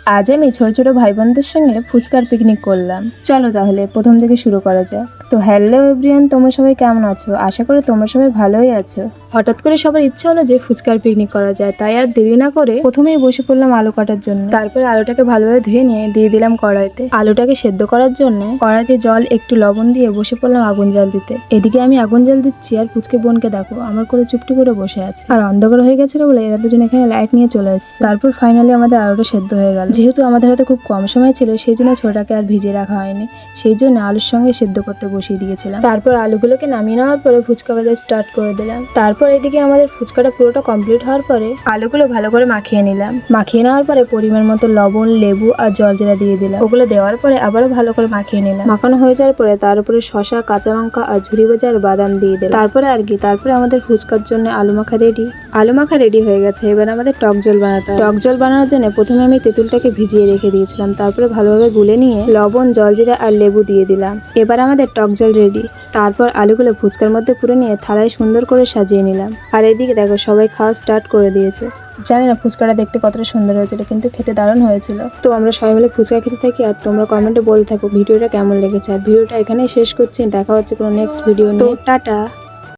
আজ আমি ছোট ছোট ভাই বোনদের সঙ্গে ফুচকার পিকনিক করলাম। চলো তাহলে প্রথম থেকে শুরু করা যাক। তো হ্যালো এভরিওয়ান, তোমরা সবাই কেমন আছো? আশা করি তোমরা সবাই ভালোই আছো। হঠাৎ করে সবার ইচ্ছা হলো যে ফুচকার পিকনিক করা যায়, তাই আর দেরি না করে প্রথমেই বসে পড়লাম আলু কাটার জন্য। তারপরে আলুটাকে ভালোভাবে ধুয়ে নিয়ে দিয়ে দিলাম কড়াইতে। আলুটাকে সেদ্ধ করার জন্য কড়াইতে জল একটু লবণ দিয়ে বসে পড়লাম আগুন জাল দিতে। এদিকে আমি আগুন জাল দিচ্ছি আর ফুচকে বোনকে দেখো আমার করে চুপটি করে বসে আছে। আর অন্ধকার হয়ে গেছিল বলে এরা দুজন এখানে লাইট নিয়ে চলে এসেছে। তারপর ফাইনালি আমাদের আলুটা সেদ্ধ হয়ে গেল। যেহেতু আমাদের হাতে খুব কম সময় ছিল, সেই জন্য ছোটাকে আর ভিজিয়ে রাখা হয়নি, সেই জন্য আলুর সঙ্গে সেদ্ধ করতে বসিয়ে দিয়েছিলাম। তারপর আলুগুলোকে নামিয়ে নেওয়ার পরে ফুচকা ভাজা স্টার্ট করে দিলাম। তারপর এদিকে আমাদের ফুচকাটা পুরোটা কমপ্লিট হওয়ার পরে আলুগুলো ভালো করে মাখিয়ে নিলাম। মাখিয়ে নেওয়ার পরে পরিমাণ মতো লবণ, লেবু আর জলজিরা দিয়ে দিলাম। ওগুলো দেওয়ার পরে আবারও ভালো করে মাখিয়ে নিলাম। মাখানো হয়ে যাওয়ার পরে তার উপরে শসা, কাঁচা লঙ্কা আর ঝুরি ভাজা আর বাদাম দিয়ে দিলাম। তারপরে আমাদের ফুচকার জন্য আলু মাখা রেডি হয়ে গেছে। এবার আমাদের টক জল বানাতে হবে। টক জল বানানোর জন্য প্রথমে আমি তেঁতুলটাকে ভিজিয়ে রেখে দিয়েছিলাম, তারপরে ভালোভাবে গুলে নিয়ে লবণ, জলজিরা আর লেবু দিয়ে দিলাম। এবার আমাদের টক জল রেডি। তারপর আলুগুলো ফুচকার মধ্যে পুরে নিয়ে থালায় সুন্দর করে সাজিয়ে নিলাম। আর এদিকে দেখো সবাই খাওয়া স্টার্ট করে দিয়েছে। জানি না ফুচকাটা দেখতে কতটা সুন্দর হয়েছিল, কিন্তু খেতে দারুণ হয়েছিল। তো আমরা সবাই মিলে ফুচকা খেতে থাকি আর তোমরা কমেন্টে বলতে থাকো ভিডিওটা কেমন লেগেছে। আর ভিডিওটা এখানেই শেষ করছি, দেখা হচ্ছে কোনো নেক্সট ভিডিও নিয়ে। তো টাটা।